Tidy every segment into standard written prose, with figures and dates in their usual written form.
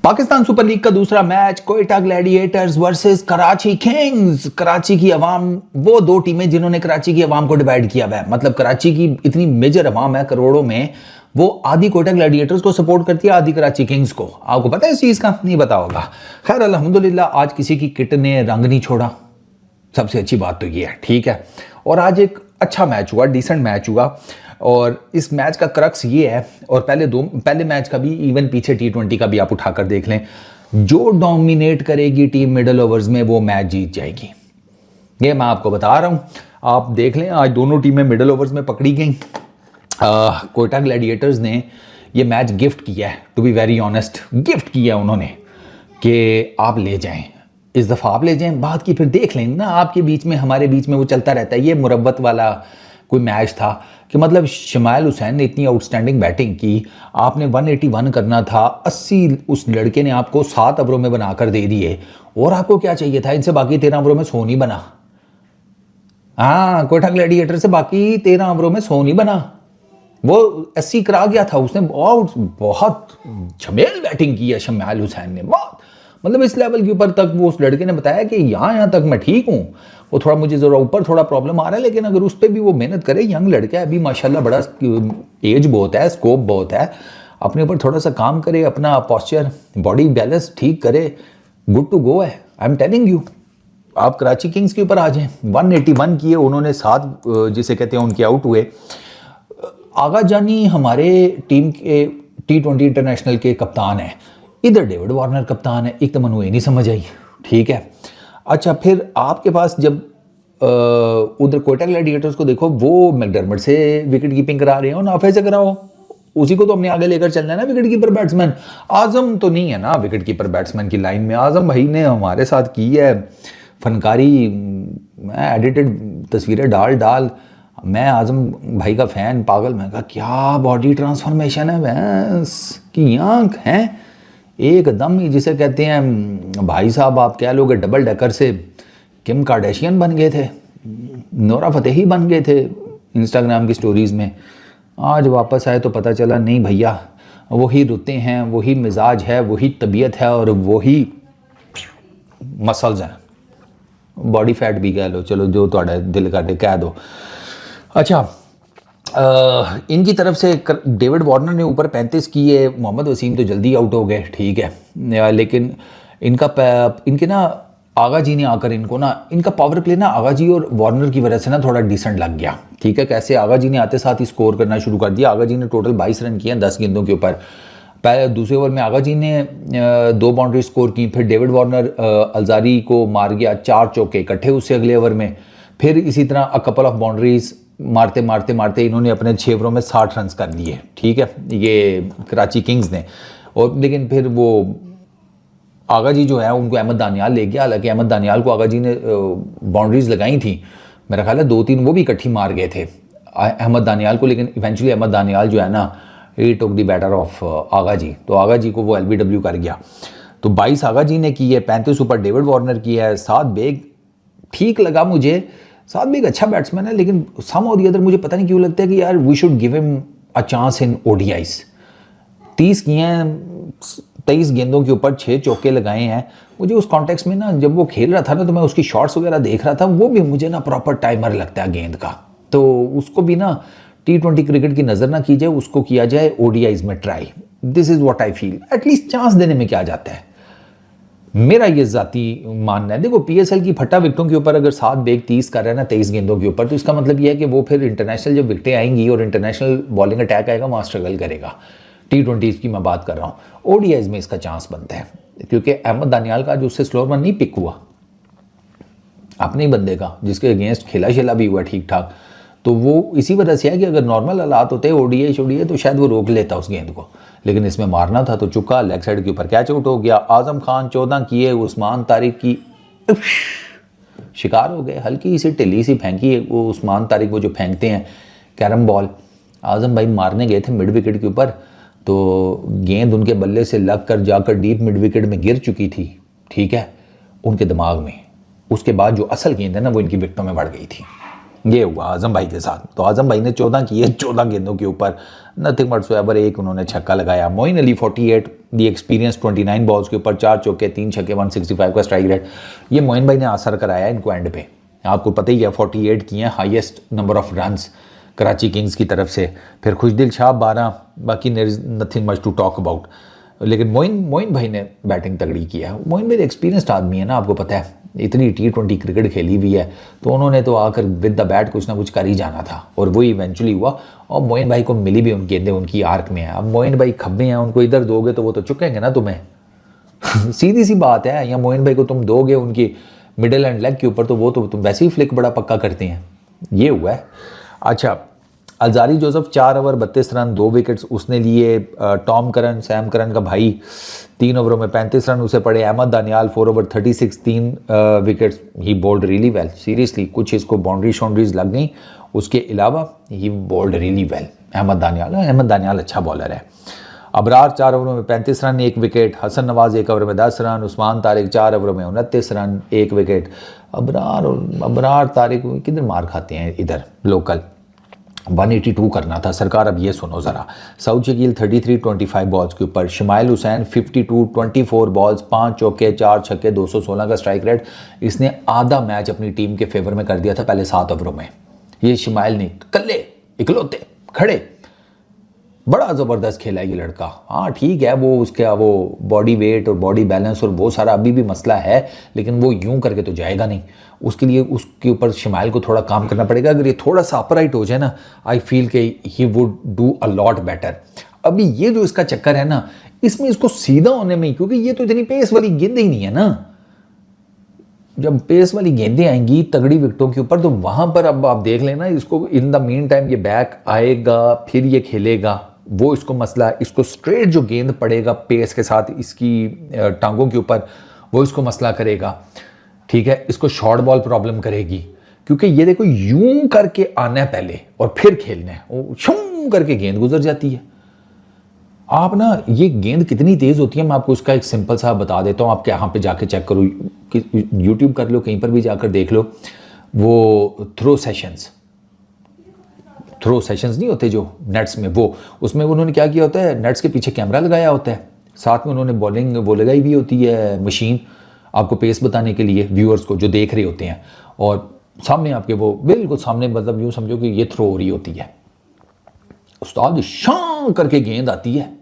Pakistan super league का दूसरा match Quetta Gladiators versus Karachi Kings. Karachi की आवाम, वो दो टीमें जिन्होंने कराची की आवाम को डिवाइड किया हुआ है। मतलब कराची की इतनी मेजर आवाम है करोड़ों में, वो आधी कोयटा ग्लैडिएटर्स को सपोर्ट करती है, आधी कराची किंग्स को। आपको पता है इस चीज का? नहीं पता होगा। खैर अल्हम्दुलिल्लाह आज किसी की किट ने रंग नहीं छोड़ा, सबसे अच्छी बात तो ये है, ठीक है। और आज एक अच्छा मैच हुआ, डिसेंट मैच हुआ। और इस मैच का क्रक्स ये है, और पहले मैच का भी, इवन पीछे T20 का भी आप उठाकर देख लें, जो डोमिनेट करेगी टीम मिडल ओवर्स में वो मैच जीत जाएगी। ये मैं आपको बता रहा हूं, आप देख लें। आज दोनों टीमें मिडल ओवर्स में पकड़ी गई। कोयटा ग्लैडिएटर्स ने ये मैच गिफ्ट किया है, to be very honest, gift किया उन्होंने कि आप ले जाएं, इस दफ़ा आप ले जाएं। बात की फिर देख लेंगे ना, आपके बीच में हमारे बीच में वो चलता रहता है। ये मुरब्बत वाला कोई मैच था कि मतलब शमाइल हुसैन ने इतनी आउटस्टैंडिंग बैटिंग की, आपने 181 करना था, 80 उस लड़के ने आपको 7 ओवरों में बनाकर दे दिए। और आपको क्या चाहिए था? इनसे बाकी 13 ओवरों में 100 नहीं बना। हाँ, कोयटा ग्लैडिएटर से बाकी 13 ओवरों में 100 नहीं बना, वो 80 करा गया था उसने। बहुत झमेल बैटिंग की है शमाइल हुसैन ने, बहुत, मतलब इस लेवल के ऊपर तक वो उस लड़के ने बताया कि यहाँ तक मैं ठीक हूँ। वो थोड़ा मुझे ज़रा ऊपर थोड़ा प्रॉब्लम आ रहा है, लेकिन अगर उस पर भी वो मेहनत करे, यंग लड़का है अभी माशाल्लाह, बड़ा एज बहुत है, स्कोप बहुत है, अपने ऊपर थोड़ा सा काम करे, अपना पॉस्चर, बॉडी बैलेंस ठीक करे, गुड टू गो है। आई एम टेलिंग यू, आप कराची किंग्स के ऊपर आ जाएं। 181 किए उन्होंने, 7 जिसे कहते हैं उनके आउट हुए। आगा जानी हमारे टीम के T20 इंटरनेशनल के कप्तान हैं, इधर डेविड वार्नर कप्तान है। एक तो मनु ये नहीं समझ आई, ठीक है। अच्छा, फिर आपके पास जब उधर कोयटा ग्लैडिएटर्स को देखो, वो मैकडर्मट से विकेट कीपिंग करा रहे हो, नाफे से कराओ, उसी को तो हमने आगे लेकर चलना है ना। विकेट कीपर बैट्समैन आजम तो नहीं है ना विकेट कीपर बैट्समैन की लाइन में। आजम भाई ने हमारे साथ की है फनकारी, मैं एडिटेड तस्वीरें डाल मैं आजम भाई का फ़ैन, पागल। मैं कहा क्या बॉडी ट्रांसफॉर्मेशन है, भैंस की आँख है एकदम ही, जिसे कहते हैं भाई साहब, आप कह लोगे डबल डेकर से किम कार्डेशियन बन गए थे, नोरा फतेही बन गए थे इंस्टाग्राम की स्टोरीज़ में। आज वापस आए तो पता चला नहीं भैया, वही रुते हैं, वही मिजाज है, वही तबीयत है, और वही मसल्स हैं, बॉडी फैट भी कह लो, चलो जो थोड़ा दिल कर कह दो। अच्छा, इनकी तरफ से डेविड वार्नर ने ऊपर 35 किए, मोहम्मद वसीम तो जल्दी आउट हो गए, ठीक है। लेकिन इनके ना आगा जी ने आकर इनको ना, इनका पावर प्ले ना आगा जी और वार्नर की वजह से ना थोड़ा डिसेंट लग गया, ठीक है। कैसे? आगा जी ने आते साथ ही स्कोर करना शुरू कर दिया। आगा जी ने टोटल 22 रन किए 10 गेंदों के ऊपर। पहले दूसरे ओवर में आगा जी ने 2 बाउंड्री स्कोर की, फिर डेविड वार्नर अलजारी को मार गया, 4 चौके इकट्ठे उससे अगले ओवर में। फिर इसी तरह अ कपल ऑफ बाउंड्रीज मारते इन्होंने अपने 6 ओवरों में 60 रन कर दिए, ठीक है, ये कराची किंग्स ने। और लेकिन फिर वो आगा जी जो है उनको अहमद दानियाल ले गया। हालांकि अहमद दानियाल को आगा जी ने बाउंड्रीज लगाई थी, मेरा ख्याल है 2-3 वो भी इकट्ठी मार गए थे अहमद दानियाल को। लेकिन इवेंचुअली अहमद दानियाल जो है ना, ही टुक द बैटर ऑफ आगा जी, तो आगा जी को वो LBW कर गया। तो 22 आगा जी ने की है, 35 ऊपर डेविड वार्नर की है। साद बेग ठीक लगा मुझे, साद बेग अच्छा बैट्समैन है, लेकिन सम और दी अदर मुझे पता नहीं क्यों लगता है कि यार we should give him a chance in ODIs। 30 किए हैं, 23 गेंदों के ऊपर 6 चौके लगाए हैं। मुझे उस कॉन्टेक्स्ट में ना, जब वो खेल रहा था ना, तो मैं उसकी शॉट्स वगैरह देख रहा था, वो भी मुझे ना प्रॉपर टाइमर लगता है गेंद का। तो उसको भी ना T20 क्रिकेट की नज़र ना की जाए, उसको किया जाए ODIs में try. This is what I feel. At least chance देने में क्या जाता है, मेरा ये ज़ाती मानना है। देखो PSL की फटा विकेटों के ऊपर अगर 7 बेग 30 कर रहा है ना 23 गेंदों के ऊपर, तो इसका मतलब ये है कि वो फिर इंटरनेशनल जब विकेटें आएंगी और इंटरनेशनल बॉलिंग अटैक आएगा, वहाँ स्ट्रगल करेगा। T20 की मैं बात कर रहा हूँ, ODIs में इसका चांस बनता है, क्योंकि अहमद दानियाल का जो उससे स्लोअर वन नहीं पिक हुआ अपने ही बंदे का, जिसके अगेंस्ट खेला शेला भी हुआ ठीक ठाक, तो वो इसी वजह से है कि अगर नॉर्मल हालात होते ODI तो शायद वो रोक लेता उस गेंद को, लेकिन इसमें मारना था तो चुका, लेग साइड के ऊपर कैच आउट हो गया। आजम खान 14 किए, उस्मान तारिक की शिकार हो गए, हल्की सी ढिली सी फेंकी है वो उस्मान तारिक, वो जो फेंकते हैं कैरम बॉल, आजम भाई मारने गए थे मिड विकेट के ऊपर, तो गेंद उनके बल्ले से लग कर जाकर डीप मिड विकेट में गिर चुकी थी, ठीक है, उनके दिमाग में। उसके बाद जो असल गेंद है ना, वो इनकी विकेटों में बढ़ गई थी। ये हुआ आजम भाई के साथ। तो आजम भाई ने 14 किए 14 गेंदों के ऊपर, नथिंग व्हाटसोएवर, एक उन्होंने छक्का लगाया। Moeen Ali 48, the experience 29 balls के ऊपर 4 चौके 3 छक्के 165 का स्ट्राइक रेट। ये मोइन भाई ने असर कराया इनको एंड पे, आपको पता ही है 48 किए हैं, highest number of runs Karachi Kings की तरफ से। फिर खुशदिल शाह 12, बाकी nothing much to talk about. लेकिन मोइन भाई ने बैटिंग तगड़ी किया। मोइन भाई एक्सपीरियंस्ड आदमी है ना, आपको पता है इतनी T20 क्रिकेट खेली हुई है, तो उन्होंने तो आकर विद द बैट कुछ ना कुछ कर ही जाना था, और वही इवेंचुअली हुआ। और मोइन भाई को मिली भी उन गेंदें, उनकी आर्क में है। अब मोइन भाई खब्बे हैं, उनको इधर दोगे तो वो तो चुकेंगे ना तुम्हें सीधी सी बात है। या मोइन भाई को तुम दोगे उनकी मिडिल एंड लेग के ऊपर, तो वो तो तुम वैसे ही फ्लिक बड़ा पक्का करते हैं। ये हुआ है। अच्छा, Alzarri Joseph 4 over 32 run 2 wickets उसने लिए। टॉम करन, सैम करन का भाई 3 ओवरों में 35 रन उसे पड़े। Ahmed Daniyal 4 over 36 3 wickets, he bowled really well. Seriously कुछ इसको बाउंड्रीज लग गई, उसके अलावा he bowled really well. Ahmed Daniyal अच्छा बॉलर है। अबरार 4 ओवरों में 35 run 1 wicket. Hasan Nawaz 1 over में 10 रन। उस्मान तारिक 4 ओवरों में 29 रन 1 विकेट। अबरार तारिक किधर मार खाते हैं इधर लोकल। 182 करना था सरकार। अब ये सुनो ज़रा, सऊद शकील 33 25 बॉल्स के ऊपर। शमाइल हुसैन 52 24 बॉल्स 5 चौके 4 छक्के 216 का स्ट्राइक रेट। इसने आधा मैच अपनी टीम के फेवर में कर दिया था पहले 7 ओवरों में। ये शमाइल ने कल्ले इकलौते खड़े, बड़ा ज़बरदस्त खेला है ये लड़का। हाँ ठीक है, वो उसका वो बॉडी वेट और बॉडी बैलेंस और वो सारा अभी भी मसला है, लेकिन वो यूं करके तो जाएगा नहीं। उसके लिए उसके ऊपर शमाइल को थोड़ा काम करना पड़ेगा। अगर ये थोड़ा सा अपराइट हो जाए ना, आई फील कि he would do a lot better. अभी ये जो इसका चक्कर है ना, इसमें इसको सीधा होने में, क्योंकि ये तो इतनी पेस वाली गेंदें ही नहीं है ना। जब पेस वाली गेंदें आएंगी तगड़ी विकेटों के ऊपर, तो वहां पर अब आप देख लेना इसको। इन द मीन टाइम ये बैक आएगा, फिर ये खेलेगा, वो इसको मसला है। इसको स्ट्रेट जो गेंद पड़ेगा पेस के साथ इसकी टांगों के ऊपर, वो इसको मसला करेगा। ठीक है, इसको शॉर्ट बॉल प्रॉब्लम करेगी, क्योंकि ये देखो यूं करके आना है पहले और फिर खेलना है, शूं करके गेंद गुजर जाती है। आप ना, ये गेंद कितनी तेज होती है, मैं आपको उसका एक सिंपल सा बता देता हूँ। आप यहाँ पे जाके चेक करो, यूट्यूब कर लो, कहीं पर भी जाकर देख लो। वो थ्रो सेशंस नहीं होते जो नेट्स में, वो उसमें उन्होंने क्या किया होता है, नेट्स के पीछे कैमरा लगाया होता है, साथ में उन्होंने बॉलिंग वो लगाई भी होती है मशीन, आपको पेस बताने के लिए व्यूअर्स को जो देख रहे होते हैं। और सामने आपके वो बिल्कुल सामने, मतलब यूँ समझो कि ये थ्रो हो रही होती है। उस्ताद शां करके गेंद आती है।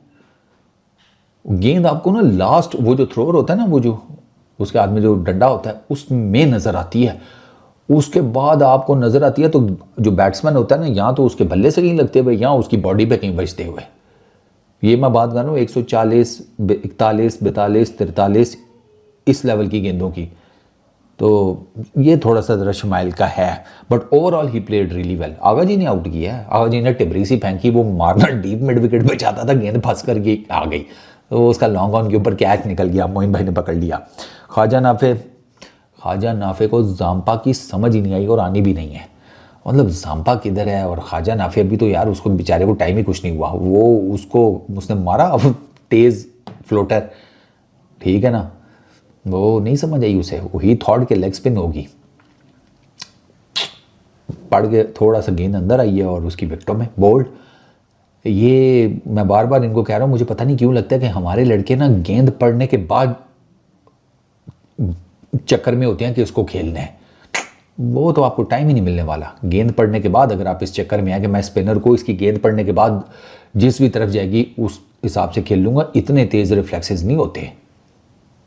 गेंद आपको ना लास्ट वो जो थ्रोअर होता है ना, वो जो उसके हाथ में जो डंडा होता है उसमें नज़र आती है। उसके बाद आपको नज़र आती है तो जो बैट्समैन होता है ना, यहाँ तो उसके बल्ले से कहीं लगते हुए, यहाँ उसकी बॉडी पे कहीं बजते हुए। ये मैं बात कर रहा हूँ 140 41 42 43 इस लेवल की गेंदों की। तो ये थोड़ा सा जरा शमाइल का है, but overall he played really well. Agha ji ने आउट किया है, आगा जी ने टिबरी सी फेंकी, वो मारना डीप मिड विकेट पे चाहता था, गेंद फंस करके आ गई, तो उसका लॉन्ग ऑन के ऊपर कैच निकल गया, मोइन भाई ने पकड़ लिया। ख्वाजा नाफे को जाम्पा की समझ ही नहीं आई और आनी भी नहीं है। मतलब जाम्पा किधर है और ख्वाजा नाफे, अभी तो यार उसको बेचारे को टाइम ही कुछ नहीं हुआ, वो उसने मारा अब तेज फ्लोटर, ठीक है ना, वो नहीं समझ आई उसे। वही थॉट के लेग स्पिन होगी, पड़ के थोड़ा सा गेंद अंदर आई है और उसकी विकेटों में बोल्ड। ये मैं बार बार इनको कह रहा हूँ, मुझे पता नहीं क्यों लगता है कि हमारे लड़के ना गेंद पड़ने के बाद चक्कर में होते हैं कि उसको खेलना है। वो तो आपको टाइम ही नहीं मिलने वाला। गेंद पड़ने के बाद अगर आप इस चक्कर में आए कि मैं स्पिनर को इसकी गेंद पड़ने के बाद जिस भी तरफ जाएगी उस हिसाब से खेल लूँगा, इतने तेज़ रिफ्लेक्सेस नहीं होते।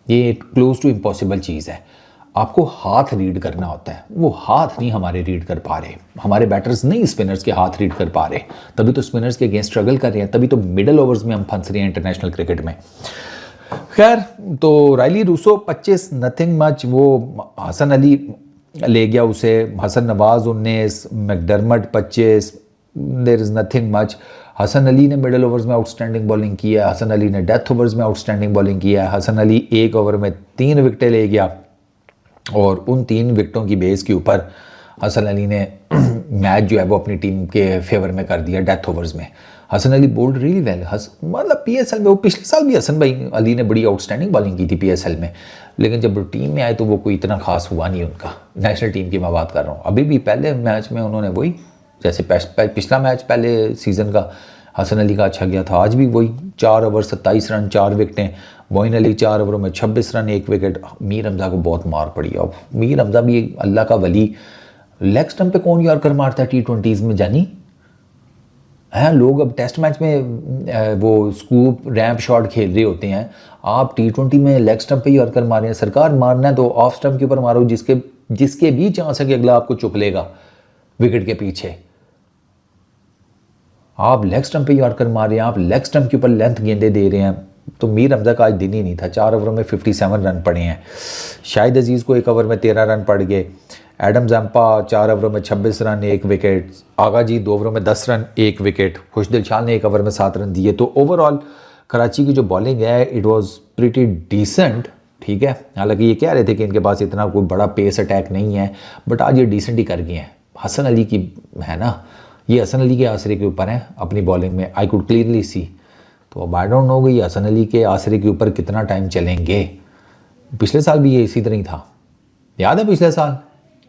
ये क्लोज टू इम्पॉसिबल चीज़ है। आपको हाथ रीड करना होता है, वो हाथ नहीं हमारे रीड कर पा रहे, हमारे बैटर्स नहीं स्पिनर्स के हाथ रीड कर पा रहे, तभी तो स्पिनर्स के अगेंस्ट स्ट्रगल कर रहे हैं, तभी तो मिडल ओवर्स में हम फंस रहे हैं इंटरनेशनल क्रिकेट में। खैर, तो रायली रूसो 25 नथिंग मच, वो हसन अली ले गया उसे, Hasan Nawaz 19, McDermott 25, there is nothing much. Hasan Ali ने मिडल ओवर्स में आउटस्टैंडिंग बॉलिंग किया, हसन अली ने डेथ ओवर्स में आउटस्टैंडिंग बॉलिंग किया। हसन अली 1 ओवर में 3 विकेटें ले गया और उन 3 विकेटों की बेस के ऊपर हसन अली ने मैच जो है वो अपनी टीम के फेवर में कर दिया डेथ ओवर्स में। Hasan Ali bowled really well. मतलब पीएसएल में वो पिछले साल भी हसन भाई अली ने बड़ी आउटस्टैंडिंग बॉलिंग की थी पीएसएल में, लेकिन जब टीम में आए तो वो कोई इतना खास हुआ नहीं उनका। नेशनल टीम की मैं बात कर रहा हूँ। अभी भी पहले मैच में उन्होंने वही, जैसे पिछला मैच पहले सीज़न का हसन अली का अच्छा गया था, आज भी वही 4 ओवर 27 रन 4 विकेटें। मोइन अली 4 ओवरों में 26 रन 1 विकेट। मीर हमजा को बहुत मार पड़ी। अब मीर हमजा भी अल्लाह का वली। लेग स्टंप पे कौन यॉर्कर मारता है T20s में जानी है? लोग अब टेस्ट मैच में वो स्कूप रैंप शॉट खेल रहे होते हैं, आप T20 में लेग स्टंप पे यॉर्कर मारे हैं। सरकार मारना है तो ऑफ स्टंप के ऊपर मारो, जिसके भी चांस है कि अगला आपको चुक लेगा विकेट के पीछे। आप लेग स्टंप पे यॉर्कर मार रहे हैं, आप लेग स्टंप के ऊपर लेंथ गेंदे दे रहे हैं। तो मीर हमजा का आज दिन ही नहीं था। 4 ओवरों में 57 रन पड़े हैं। शाहिद अजीज़ को 1 ओवर में 13 रन पड़ गए। एडम जंपा 4 ओवरों में 26 रन 1 विकेट। आगा जी 2 ओवरों में 10 रन 1 विकेट। खुशदिल शाह ने 1 ओवर में 7 रन दिए। तो ओवरऑल कराची की जो बॉलिंग है इट वाज प्रीटी डिसेंट, ठीक है। हालांकि ये कह रहे थे कि इनके पास इतना कोई बड़ा पेस अटैक नहीं है, बट आज ये डिसेंट ही कर गए हैं। हसन अली की है ना, ये हसन अली के आसरे के ऊपर है अपनी बॉलिंग में, आई कुड क्लियरली सी। तो अब आई डोंट नो कि हसन अली के आसरे के ऊपर कितना टाइम चलेंगे। पिछले साल भी ये इसी तरह ही था, याद है पिछले साल।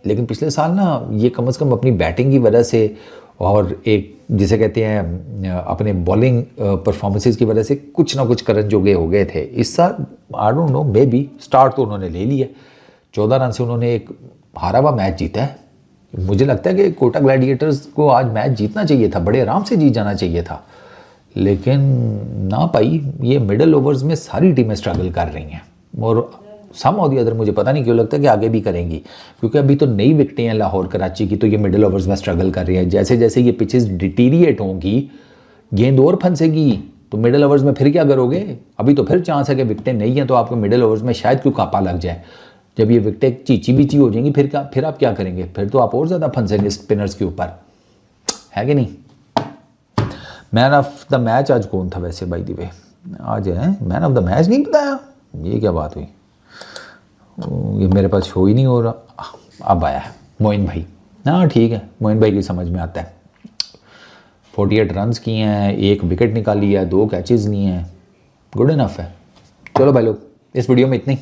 लेकिन पिछले साल ना ये कम से कम अपनी बैटिंग की वजह से और एक जिसे कहते हैं अपने बॉलिंग परफॉर्मेंसेस की वजह से कुछ ना कुछ करन जोगे हो गए थे। इस साल I don't know, may be start तो उन्होंने ले लिया। 14 रन से उन्होंने एक हारा हुआ मैच जीता है। मुझे लगता है कि कोटा ग्लैडिएटर्स को आज मैच जीतना चाहिए था, बड़े आराम से जीत जाना चाहिए था, लेकिन ना पाई। ये मिडल ओवर्स में सारी टीमें स्ट्रगल कर रही हैं और सम और दी अदर मुझे पता नहीं क्यों लगता है कि आगे भी करेंगी, क्योंकि अभी तो नई विकेटें हैं लाहौर कराची की, तो ये मिडल ओवर्स में स्ट्रगल कर रही है। जैसे जैसे ये पिचेस डिटीरिएट होंगी, गेंद और फंसेगी, तो मिडल ओवर्स में फिर क्या करोगे? अभी तो फिर चांस है कि विकेटें नहीं हैं तो आपको मिडल ओवर्स में शायद क्यों कापा लग जाए। जब ये विकेटें चीची बीची हो जाएंगी फिर आप क्या करेंगे? फिर तो आप और ज़्यादा फंसेंगे स्पिनर्स के ऊपर, है कि नहीं। मैन ऑफ द मैच आज कौन था वैसे बाय द वे? आज है मैन ऑफ द मैच नहीं बताया, ये क्या बात हुई? ये मेरे पास शो ही नहीं हो रहा। अब आया है मोइन भाई। हाँ ठीक है, मोइन भाई की समझ में आता है। 48 रन्स किए हैं, 1 विकेट निकाली है, 2 कैचेस लिए हैं, गुड इनफ है। चलो भाई लोग, इस वीडियो में इतनी ही।